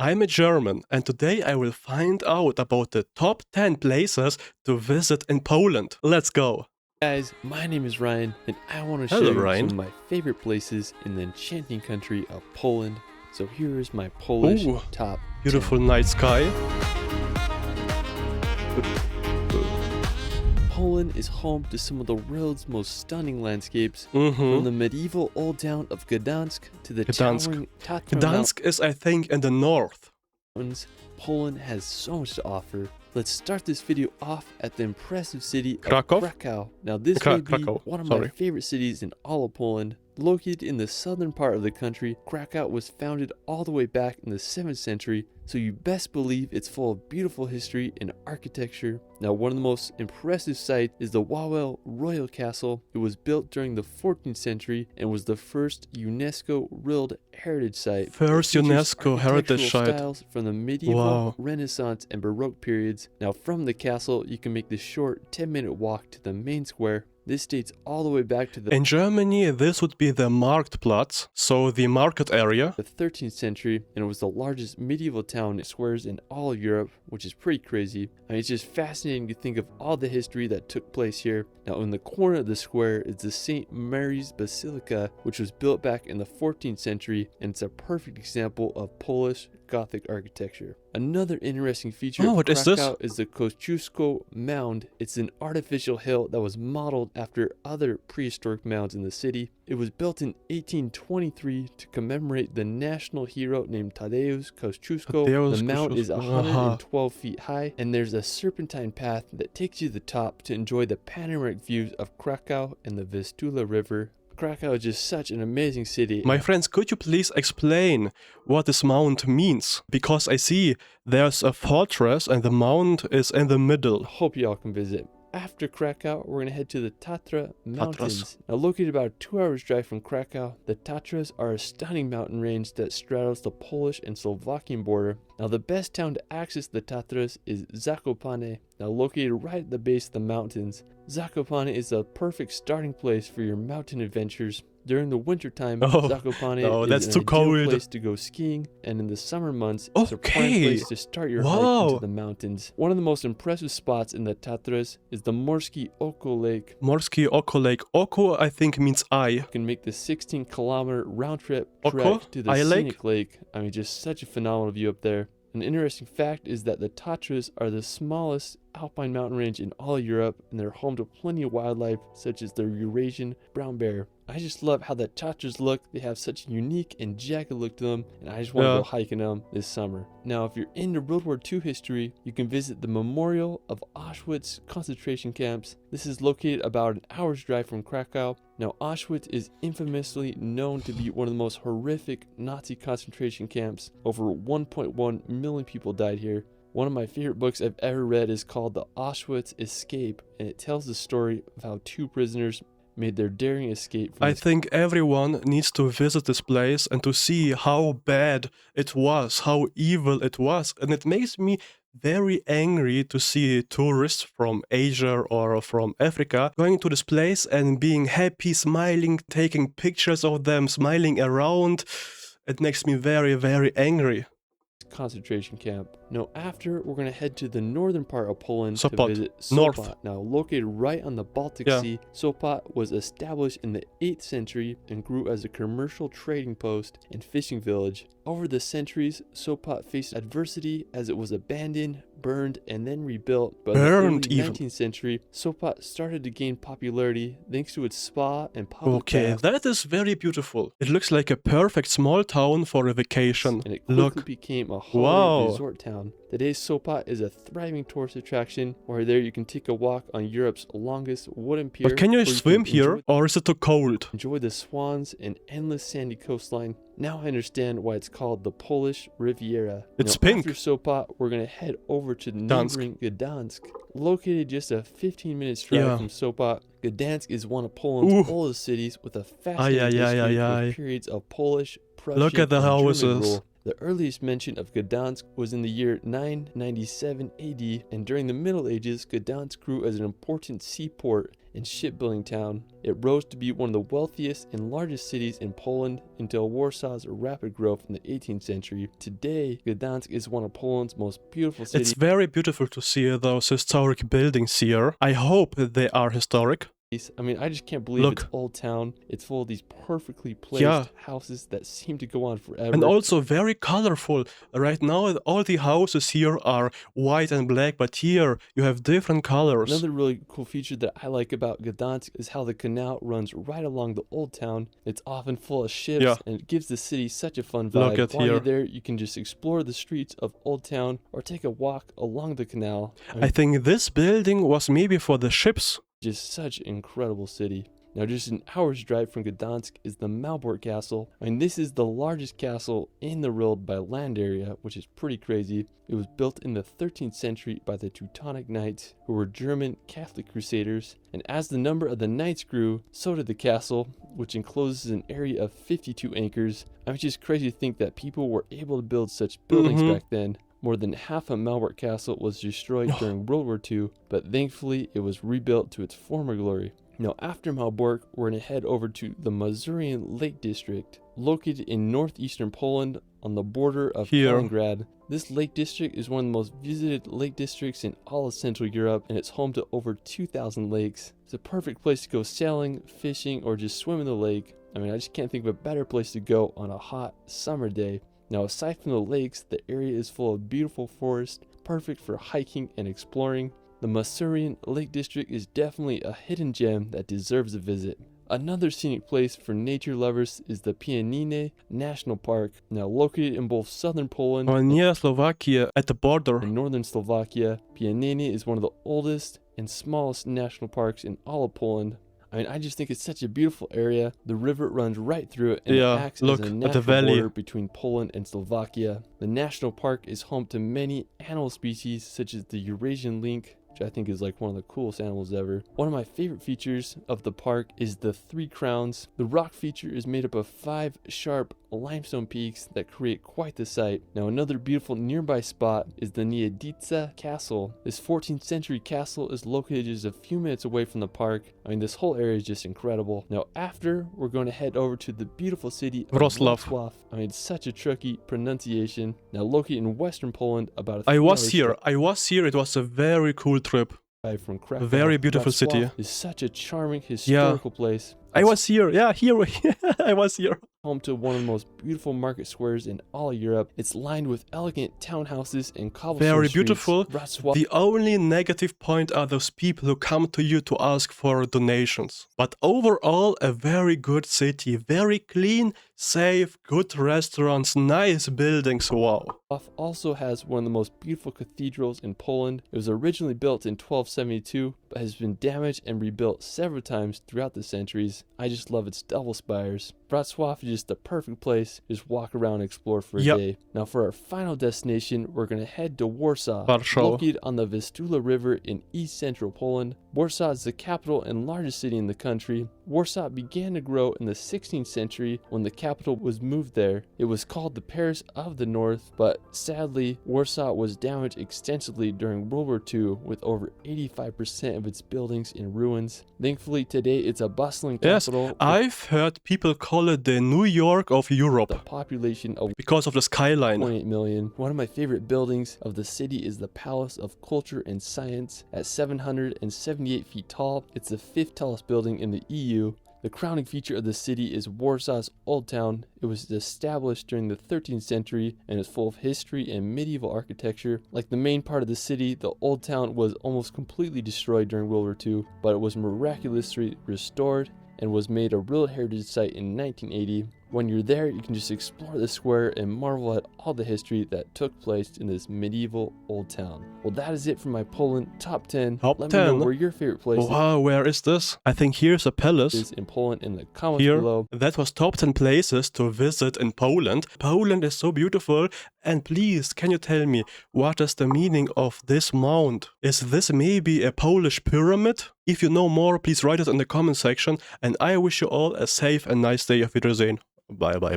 I'm a German, and today I will find out about the top 10 places to visit in Poland. Let's go! Guys, my name is Ryan, and I want to Hello, share Ryan. some of my favorite places in the enchanting country of Poland. So here is my Polish Ooh, top Beautiful 10. night sky. Poland is home to some of the world's most stunning landscapes, from Mm-hmm. the medieval old town of Gdansk to the Gdansk. towering Tatra Gdansk is, I think, in the north. Mountains. Poland has so much to offer. Let's start this video off at the impressive city Krakow? of Krakow. Now this may be Krakow, one of sorry. my favorite cities in all of Poland. Located in the southern part of the country, Krakow was founded all the way back in the 7th century, so you best believe it's full of beautiful history and architecture. Now one of the most impressive sites is the Wawel Royal Castle. It was built during the 14th century and was the first UNESCO World Heritage Site. First It features UNESCO heritage architectural site. styles from the medieval, Wow. Renaissance, and Baroque periods. Now from the castle, you can make the short 10-minute walk to the main square. This dates all the way back to the In Germany, this would be the Marktplatz, so the market area. 13th century, and it was the largest medieval town and squares in all of Europe, which is pretty crazy. I mean, it's just fascinating to think of all the history that took place here. Now, in the corner of the square is the St. Mary's Basilica, which was built back in the 14th century, and it's a perfect example of Polish Gothic architecture. Another interesting feature Oh, of what is this? Krakow is the Kosciuszko Mound. It's an artificial hill that was modeled after other prehistoric mounds in the city. It was built in 1823 to commemorate the national hero named Tadeusz Kosciuszko. Tadeusz The mound is Kosciuszko. 112 feet high, and there's a serpentine path that takes you to the top to enjoy the panoramic views of Krakow and the Vistula River. Krakow is just such an amazing city. My friends, could you please explain what this mount means? Because I see there's a fortress and the mount is in the middle. Hope y'all can visit. After Krakow, we're going to head to the Tatra Mountains. Now, located about a 2 hours drive from Krakow, the Tatras are a stunning mountain range that straddles the Polish and Slovakian border. Now, the best town to access the Tatras is Zakopane. Now, located right at the base of the mountains, Zakopane is the perfect starting place for your mountain adventures. During the wintertime, Oh, Zakopane no, is that's an too ideal cold. place to go skiing, and in the summer months, it's a prime Okay. place to start your hike Wow. into the mountains. One of the most impressive spots in the Tatras is the Morskie Oko Lake. Morskie Oko Lake. Oko, I think, means eye. You can make the 16-kilometer round trip Oko? trek to the Eye Lake? scenic lake. I mean, just such a phenomenal view up there. An interesting fact is that the Tatras are the smallest alpine mountain range in all of Europe, and they're home to plenty of wildlife such as the Eurasian brown bear. I just love how the Tatras look. They have such a unique and jagged look to them, and I just want to Yeah. go hiking them this summer. Now, if you're into World War II history, you can visit the Memorial of Auschwitz concentration camps. This is located about an hour's drive from Krakow. Now, Auschwitz is infamously known to be one of the most horrific Nazi concentration camps. Over 1.1 million people died here. One of my favorite books I've ever read is called The Auschwitz Escape, and it tells the story of how 2 prisoners made their daring escape from I this think everyone needs to visit this place and to see how bad it was, how evil it was. And it makes me very angry to see tourists from Asia or from Africa going to this place and being happy, smiling, taking pictures of them, smiling around. It makes me very, very angry. concentration camp. Now, after, we're going to head to the northern part of Poland Sopot. to visit Sopot. North. Now, located right on the Baltic Yeah. Sea, Sopot was established in the 8th century and grew as a commercial trading post and fishing village. Over the centuries, Sopot faced adversity as it was abandoned, burned, and then rebuilt. But Burned in the early even. 19th century, Sopot started to gain popularity thanks to its spa and public Okay, baths, that is very beautiful. It looks like a perfect small town for a vacation. and it quickly Look. became a holiday Wow. resort town. Today's Sopot is a thriving tourist attraction, where there you can take a walk on Europe's longest wooden pier. But can you or swim here enjoy, or is it too cold? enjoy the swans and endless sandy coastline. Now I understand why it's called the Polish Riviera. It's Now, pink. After Sopot, we're going to head over to Gdansk. neighboring Gdansk. Located just a 15-minute drive Yeah. from Sopot, Gdansk is one of Poland's Ooh. oldest cities with a Ay, fascinating ay, ay, history ay, with ay. periods of Polish, Prussian, Look at the and German houses. rule. The earliest mention of Gdansk was in the year 997 AD, and during the Middle Ages, Gdansk grew as an important seaport and shipbuilding town. It rose to be one of the wealthiest and largest cities in Poland until Warsaw's rapid growth in the 18th century. Today, Gdansk is one of Poland's most beautiful cities. It's very beautiful to see those historic buildings here. I hope they are historic. I mean, I just can't believe Look. it's Old Town. It's full of these perfectly placed houses that seem to go on forever. And also very colorful. Right now, all the houses here are white and black, but here you have different colors. Another really cool feature that I like about Gdansk is how the canal runs right along the Old Town. It's often full of ships, and it gives the city such a fun vibe. Look at While here. you're there, you can just explore the streets of Old Town or take a walk along the canal. I think this building was maybe for the ships. Just such an incredible city. Now, just an hour's drive from Gdansk is the Malbork Castle. I mean, this is the largest castle in the world by land area, which is pretty crazy. It was built in the 13th century by the Teutonic Knights, who were German Catholic crusaders. And as the number of the knights grew, so did the castle, which encloses an area of 52 acres. I mean, it's just crazy to think that people were able to build such buildings back then. More than half of Malbork Castle was destroyed during World War II, but thankfully it was rebuilt to its former glory. Now, after Malbork, we're going to head over to the Masurian Lake District, located in northeastern Poland on the border of Kaliningrad. This lake district is one of the most visited lake districts in all of Central Europe, and it's home to over 2,000 lakes. It's a perfect place to go sailing, fishing, or just swim in the lake. I mean, I just can't think of a better place to go on a hot summer day. Now, aside from the lakes, the area is full of beautiful forests, perfect for hiking and exploring. The Masurian Lake District is definitely a hidden gem that deserves a visit. Another scenic place for nature lovers is the Pieniny National Park, now located in both southern Poland Near Slovakia, at the border. and northern Slovakia. Pieniny is one of the oldest and smallest national parks in all of Poland. I mean, I just think it's such a beautiful area. The river runs right through it, and it acts look as a at the natural valley. border between Poland and Slovakia. The national park is home to many animal species, such as the Eurasian lynx, which I think is like one of the coolest animals ever. One of my favorite features of the park is the Three Crowns. The rock feature is made up of 5 sharp limestone peaks that create quite the sight. Now, another beautiful nearby spot is the Niedica Castle. This 14th century castle is located just a few minutes away from the park. I mean, this whole area is just incredible. Now, after, we're going to head over to the beautiful city of Wrocław. I mean, it's such a tricky pronunciation. Now, located in western Poland, about a I 3 was hours here. It was a very cool trip. drive from Krakow. Very beautiful city. Wrocław is such a charming historical place. I was here. Yeah, here. I was here. Home to one of the most beautiful market squares in all of Europe. It's lined with elegant townhouses and cobblestone Very streets. beautiful. Wrocław The only negative point are those people who come to you to ask for donations. But overall, a very good city. Very clean, safe, good restaurants, nice buildings. Wow. also has one of the most beautiful cathedrals in Poland. It was originally built in 1272, but has been damaged and rebuilt several times throughout the centuries. I just love its double spires. Wrocław is just the perfect place to just walk around and explore for a day. Now, for our final destination, we're going to head to Warsaw, located on the Vistula River in east central Poland. Warsaw is the capital and largest city in the country. Warsaw began to grow in the 16th century when the capital was moved there. It was called the Paris of the North, but sadly, Warsaw was damaged extensively during World War II, with over 85% of its buildings in ruins. Thankfully, today it's a bustling capital. Yes, I've heard people call it the New York of Europe. The population of because of the skyline. 0.8 million. One of my favorite buildings of the city is the Palace of Culture and Science. At 778 feet tall, it's the 5th tallest building in the EU. The crowning feature of the city is Warsaw's Old Town. It was established during the 13th century and is full of history and medieval architecture. Like the main part of the city, the Old Town was almost completely destroyed during World War II, but it was miraculously restored and was made a World Heritage Site in 1980. When you're there, you can just explore the square and marvel at all the history that took place in this medieval old town. Well, that is it for my Poland top 10. Top Let 10. me know where your favorite place Wow, where is this? I think here's a palace. is in Poland in the comments Here, below. that was top 10 places to visit in Poland. Poland is so beautiful. And please, can you tell me, what is the meaning of this mound? Is this maybe a Polish pyramid? If you know more, please write it in the comment section. And I wish you all a safe and nice day. Auf Wiedersehen. Bye bye.